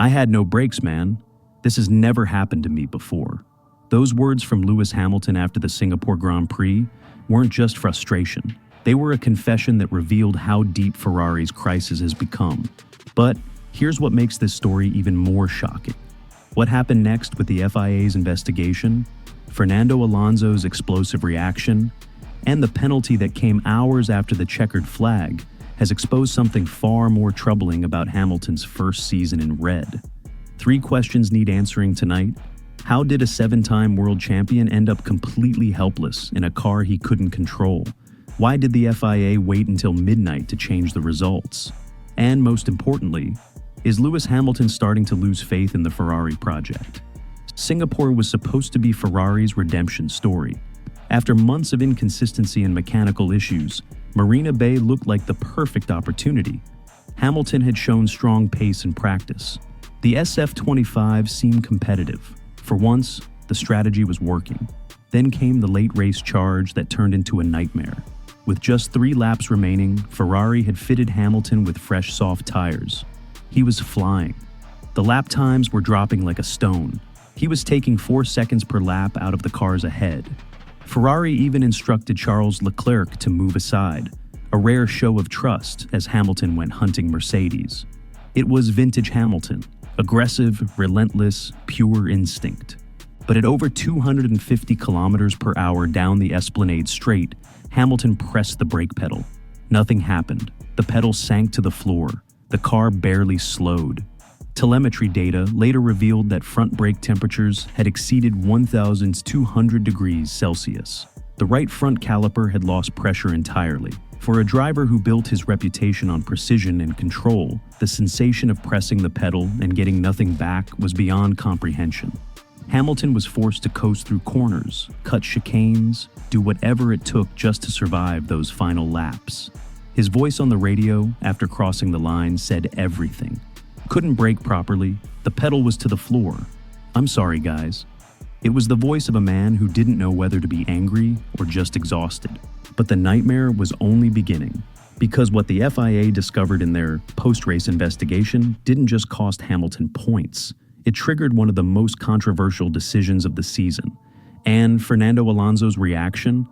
"I had no brakes, man. This has never happened to me before." Those words from Lewis Hamilton after the Singapore Grand Prix weren't just frustration. They were a confession that revealed how deep Ferrari's crisis has become. But here's what makes this story even more shocking. What happened next with the FIA's investigation, Fernando Alonso's explosive reaction, and the penalty that came hours after the checkered flag has exposed something far more troubling about Hamilton's first season in red. 3 questions need answering tonight. How did a 7-time world champion end up completely helpless in a car he couldn't control? Why did the FIA wait until midnight to change the results? And most importantly, is Lewis Hamilton starting to lose faith in the Ferrari project? Singapore was supposed to be Ferrari's redemption story. After months of inconsistency and mechanical issues, Marina Bay looked like the perfect opportunity. Hamilton had shown strong pace in practice. The SF25 seemed competitive. For once, the strategy was working. Then came the late race charge that turned into a nightmare. With just 3 laps remaining, Ferrari had fitted Hamilton with fresh soft tires. He was flying. The lap times were dropping like a stone. He was taking 4 seconds per lap out of the cars ahead. Ferrari even instructed Charles Leclerc to move aside, a rare show of trust as Hamilton went hunting Mercedes. It was vintage Hamilton, aggressive, relentless, pure instinct. But at over 250 kilometers per hour down the Esplanade Straight, Hamilton pressed the brake pedal. Nothing happened. The pedal sank to the floor. The car barely slowed. Telemetry data later revealed that front brake temperatures had exceeded 1,200 degrees Celsius. The right front caliper had lost pressure entirely. For a driver who built his reputation on precision and control, the sensation of pressing the pedal and getting nothing back was beyond comprehension. Hamilton was forced to coast through corners, cut chicanes, do whatever it took just to survive those final laps. His voice on the radio after crossing the line said everything. Couldn't brake properly, the pedal was to the floor. "I'm sorry, guys." It was the voice of a man who didn't know whether to be angry or just exhausted. But the nightmare was only beginning, because what the FIA discovered in their post-race investigation didn't just cost Hamilton points. It triggered one of the most controversial decisions of the season. And Fernando Alonso's reaction?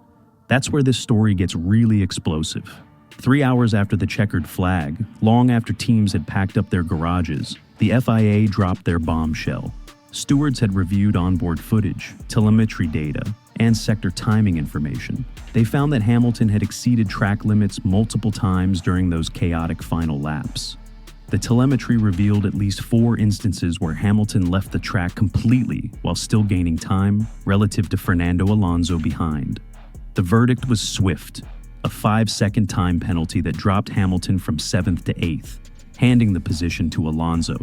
That's where this story gets really explosive. 3 hours after the checkered flag, long after teams had packed up their garages, the FIA dropped their bombshell. Stewards had reviewed onboard footage, telemetry data, and sector timing information. They found that Hamilton had exceeded track limits multiple times during those chaotic final laps. The telemetry revealed at least 4 instances where Hamilton left the track completely while still gaining time relative to Fernando Alonso behind. The verdict was swift, a 5-second time penalty that dropped Hamilton from 7th to 8th, handing the position to Alonso.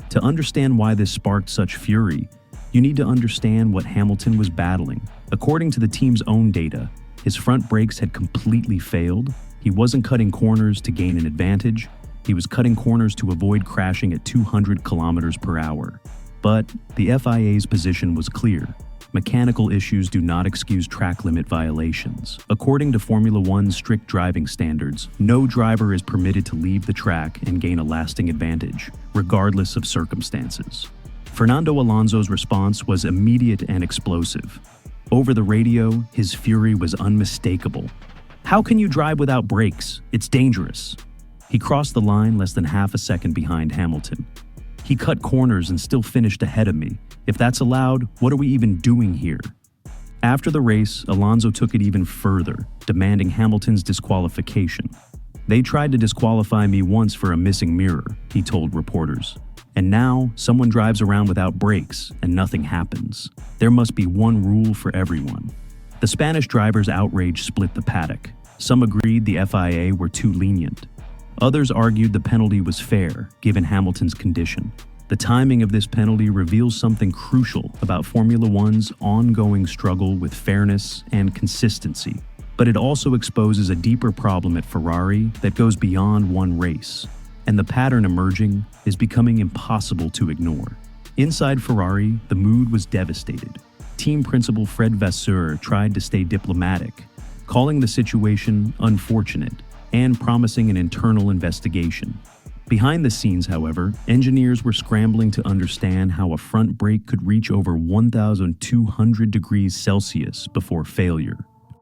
To understand why this sparked such fury, you need to understand what Hamilton was battling. According to the team's own data, his front brakes had completely failed. He wasn't cutting corners to gain an advantage. He was cutting corners to avoid crashing at 200 kilometers per hour. But the FIA's position was clear. Mechanical issues do not excuse track limit violations. According to Formula One's strict driving standards, no driver is permitted to leave the track and gain a lasting advantage, regardless of circumstances. Fernando Alonso's response was immediate and explosive. Over the radio, his fury was unmistakable. "How can you drive without brakes? It's dangerous." He crossed the line less than half a second behind Hamilton. "He cut corners and still finished ahead of me. If that's allowed, what are we even doing here?" After the race, Alonso took it even further, demanding Hamilton's disqualification. "They tried to disqualify me once for a missing mirror," he told reporters. "And now, someone drives around without brakes and nothing happens. There must be one rule for everyone." The Spanish driver's outrage split the paddock. Some agreed the FIA were too lenient. Others argued the penalty was fair, given Hamilton's condition. The timing of this penalty reveals something crucial about Formula One's ongoing struggle with fairness and consistency. But it also exposes a deeper problem at Ferrari that goes beyond one race. And the pattern emerging is becoming impossible to ignore. Inside Ferrari, the mood was devastated. Team principal Fred Vasseur tried to stay diplomatic, calling the situation unfortunate and promising an internal investigation. Behind the scenes, however, engineers were scrambling to understand how a front brake could reach over 1,200 degrees Celsius before failure.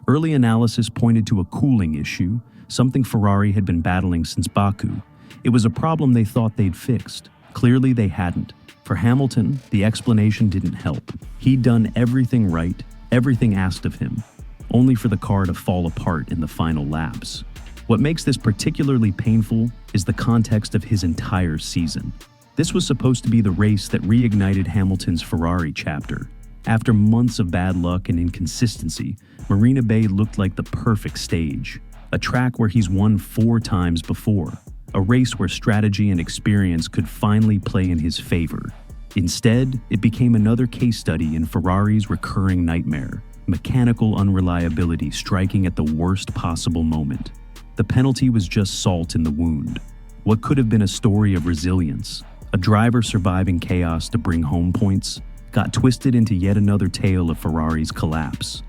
Early analysis pointed to a cooling issue, something Ferrari had been battling since Baku. It was a problem they thought they'd fixed. Clearly they hadn't. For Hamilton, the explanation didn't help. He'd done everything right, everything asked of him, only for the car to fall apart in the final laps. What makes this particularly painful is the context of his entire season. This was supposed to be the race that reignited Hamilton's Ferrari chapter. After months of bad luck and inconsistency, Marina Bay looked like the perfect stage. A track where he's won 4 times before. A race where strategy and experience could finally play in his favor. Instead, it became another case study in Ferrari's recurring nightmare. Mechanical unreliability striking at the worst possible moment. The penalty was just salt in the wound. What could have been a story of resilience, a driver surviving chaos to bring home points, got twisted into yet another tale of Ferrari's collapse.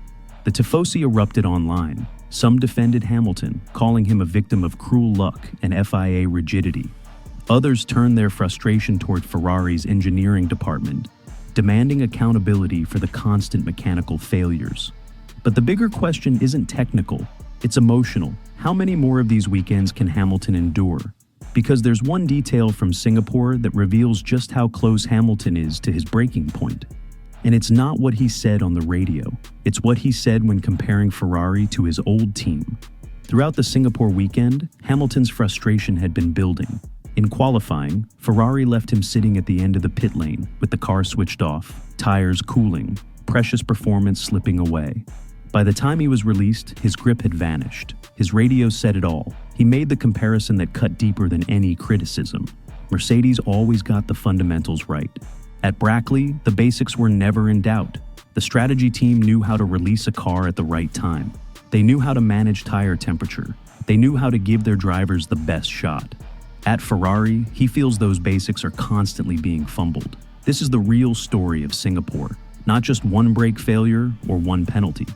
The tifosi erupted online. Some defended Hamilton, calling him a victim of cruel luck and FIA rigidity. Others turned their frustration toward Ferrari's engineering department, demanding accountability for the constant mechanical failures. But the bigger question isn't technical, it's emotional. How many more of these weekends can Hamilton endure? Because there's one detail from Singapore that reveals just how close Hamilton is to his breaking point. And it's not what he said on the radio. It's what he said when comparing Ferrari to his old team. Throughout the Singapore weekend, Hamilton's frustration had been building. In qualifying, Ferrari left him sitting at the end of the pit lane with the car switched off, tires cooling, precious performance slipping away. By the time he was released, his grip had vanished. His radio said it all. He made the comparison that cut deeper than any criticism. Mercedes always got the fundamentals right. At Brackley, the basics were never in doubt. The strategy team knew how to release a car at the right time. They knew how to manage tire temperature. They knew how to give their drivers the best shot. At Ferrari, he feels those basics are constantly being fumbled. This is the real story of Singapore, not just one brake failure or one penalty.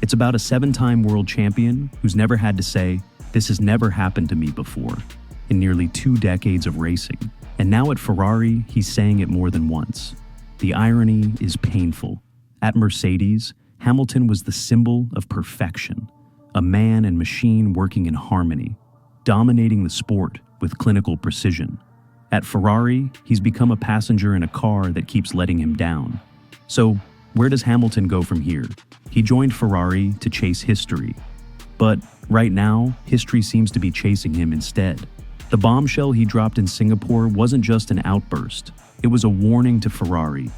It's about a 7-time world champion who's never had to say, "This has never happened to me before," in nearly 2 decades of racing. And now at Ferrari, he's saying it more than once. The irony is painful. At Mercedes, Hamilton was the symbol of perfection, a man and machine working in harmony, dominating the sport with clinical precision. At Ferrari, he's become a passenger in a car that keeps letting him down. So, where does Hamilton go from here? He joined Ferrari to chase history. But right now, history seems to be chasing him instead. The bombshell he dropped in Singapore wasn't just an outburst. It was a warning to Ferrari.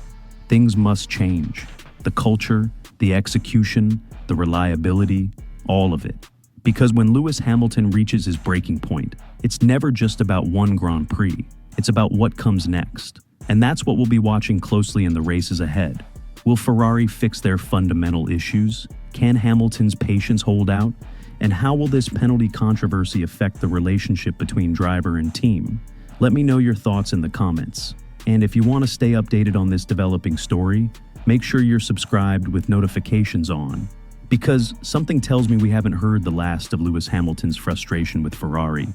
Things must change. The culture, the execution, the reliability, all of it. Because when Lewis Hamilton reaches his breaking point, it's never just about one Grand Prix. It's about what comes next. And that's what we'll be watching closely in the races ahead. Will Ferrari fix their fundamental issues? Can Hamilton's patience hold out? And how will this penalty controversy affect the relationship between driver and team? Let me know your thoughts in the comments. And if you want to stay updated on this developing story, make sure you're subscribed with notifications on. Because something tells me we haven't heard the last of Lewis Hamilton's frustration with Ferrari.